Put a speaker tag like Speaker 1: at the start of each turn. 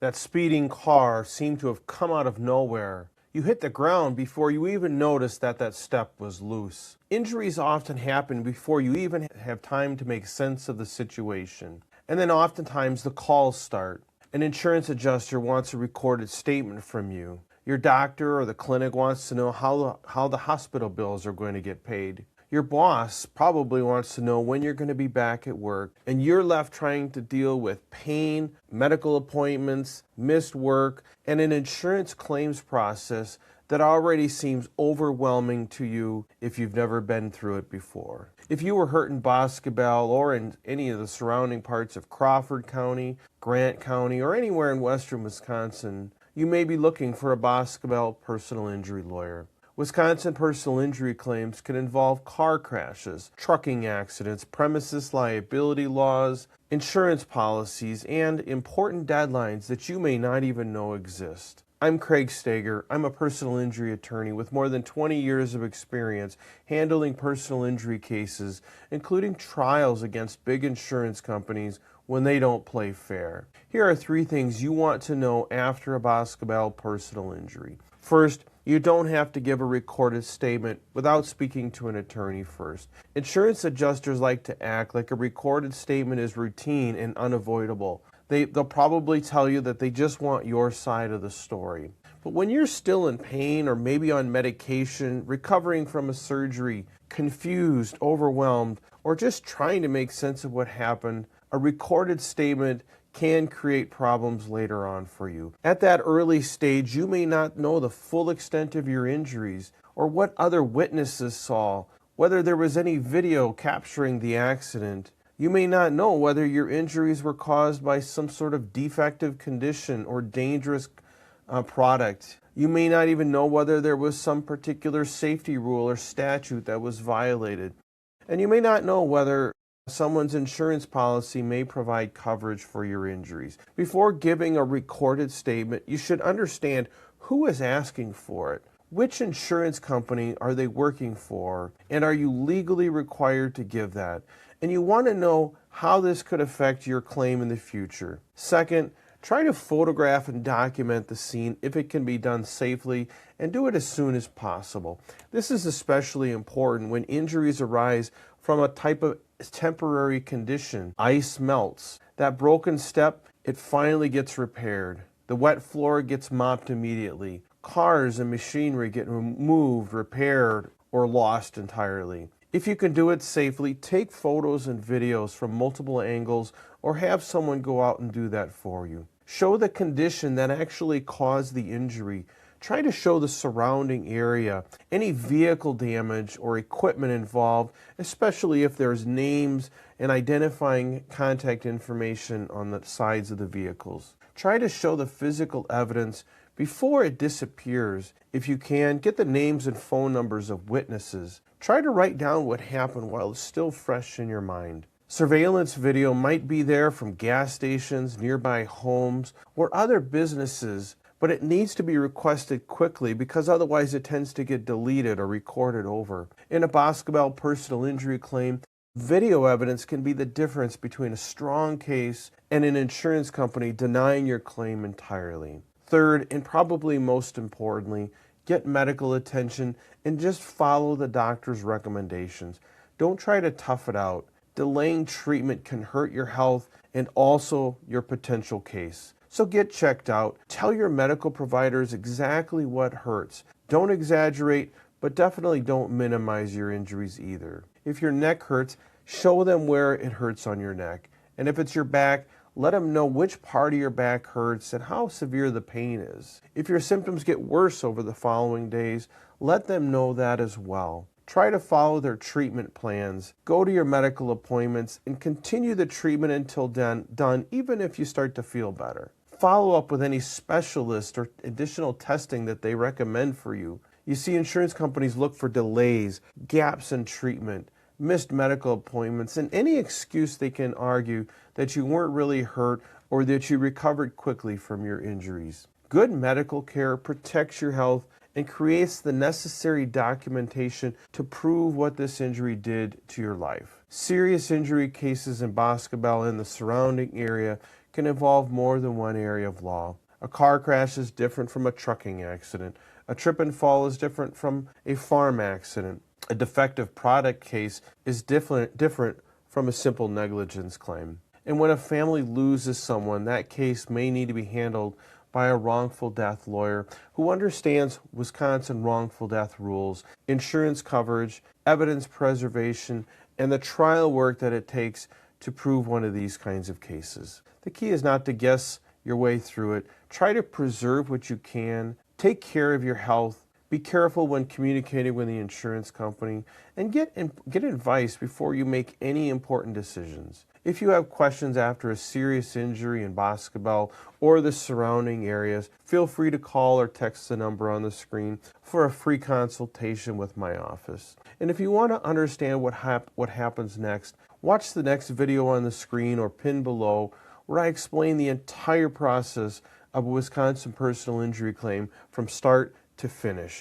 Speaker 1: That speeding car seemed to have come out of nowhere. You hit the ground before you even noticed that that step was loose. Injuries often happen before you even have time to make sense of the situation. And then oftentimes the calls start. An insurance adjuster wants a recorded statement from you. Your doctor or the clinic wants to know how the hospital bills are going to get paid. Your boss probably wants to know when you're going to be back at work, and you're left trying to deal with pain, medical appointments, missed work, and an insurance claims process that already seems overwhelming to you if you've never been through it before. If you were hurt in Boscobel or in any of the surrounding parts of Crawford County, Grant County, or anywhere in western Wisconsin, you may be looking for a Boscobel Personal Injury Lawyer. Wisconsin personal injury claims can involve car crashes, trucking accidents, premises liability laws, insurance policies, and important deadlines that you may not even know exist. I'm Craig Steger. I'm a personal injury attorney with more than 20 years of experience handling personal injury cases, including trials against big insurance companies when they don't play fair. Here are 3 things you want to know after a Boscobel personal injury. First, you don't have to give a recorded statement without speaking to an attorney first. Insurance adjusters like to act like a recorded statement is routine and unavoidable. They'll probably tell you that they just want your side of the story. But when you're still in pain or maybe on medication, recovering from a surgery, confused, overwhelmed, or just trying to make sense of what happened, a recorded statement can create problems later on for you. At that early stage, you may not know the full extent of your injuries or what other witnesses saw, whether there was any video capturing the accident. You may not know whether your injuries were caused by some sort of defective condition or dangerous product. You may not even know whether there was some particular safety rule or statute that was violated. And you may not know whether someone's insurance policy may provide coverage for your injuries. Before giving a recorded statement, you should understand who is asking for it. Which insurance company are they working for? And are you legally required to give that? And you want to know how this could affect your claim in the future. Second, try to photograph and document the scene if it can be done safely, and do it as soon as possible. This is especially important when injuries arise from a type of temporary condition. Ice melts. That broken step, it finally gets repaired. The wet floor gets mopped immediately. Cars and machinery get moved, repaired, or lost entirely. If you can do it safely, take photos and videos from multiple angles or have someone go out and do that for you. Show the condition that actually caused the injury. Try to show the surrounding area, any vehicle damage or equipment involved, especially if there's names and identifying contact information on the sides of the vehicles. Try to show the physical evidence before it disappears. If you can, get the names and phone numbers of witnesses. Try to write down what happened while it's still fresh in your mind. Surveillance video might be there from gas stations, nearby homes, or other businesses, but it needs to be requested quickly because otherwise it tends to get deleted or recorded over. In a Boscobel personal injury claim, video evidence can be the difference between a strong case and an insurance company denying your claim entirely. Third, and probably most importantly, get medical attention and just follow the doctor's recommendations. Don't try to tough it out. Delaying treatment can hurt your health and also your potential case. So get checked out. Tell your medical providers exactly what hurts. Don't exaggerate, but definitely don't minimize your injuries either. If your neck hurts, show them where it hurts on your neck. And if it's your back, let them know which part of your back hurts and how severe the pain is. If your symptoms get worse over the following days, let them know that as well. Try to follow their treatment plans, go to your medical appointments, and continue the treatment until done, even if you start to feel better. Follow up with any specialist or additional testing that they recommend for you. You see, insurance companies look for delays, gaps in treatment, missed medical appointments, and any excuse they can argue that you weren't really hurt or that you recovered quickly from your injuries. Good medical care protects your health and creates the necessary documentation to prove what this injury did to your life. Serious injury cases in Boscobel and the surrounding area can involve more than one area of law. A car crash is different from a trucking accident. A trip and fall is different from a farm accident. A defective product case is different from a simple negligence claim. And when a family loses someone, that case may need to be handled by a wrongful death lawyer who understands Wisconsin wrongful death rules, insurance coverage, evidence preservation, and the trial work that it takes to prove one of these kinds of cases. The key is not to guess your way through it. Try to preserve what you can. Take care of your health. Be careful when communicating with the insurance company, and get advice before you make any important decisions. If you have questions after a serious injury in Boscobel or the surrounding areas, feel free to call or text the number on the screen for a free consultation with my office. And if you want to understand what happens next, watch the next video on the screen or pinned below, where I explain the entire process of a Wisconsin personal injury claim from start to finish.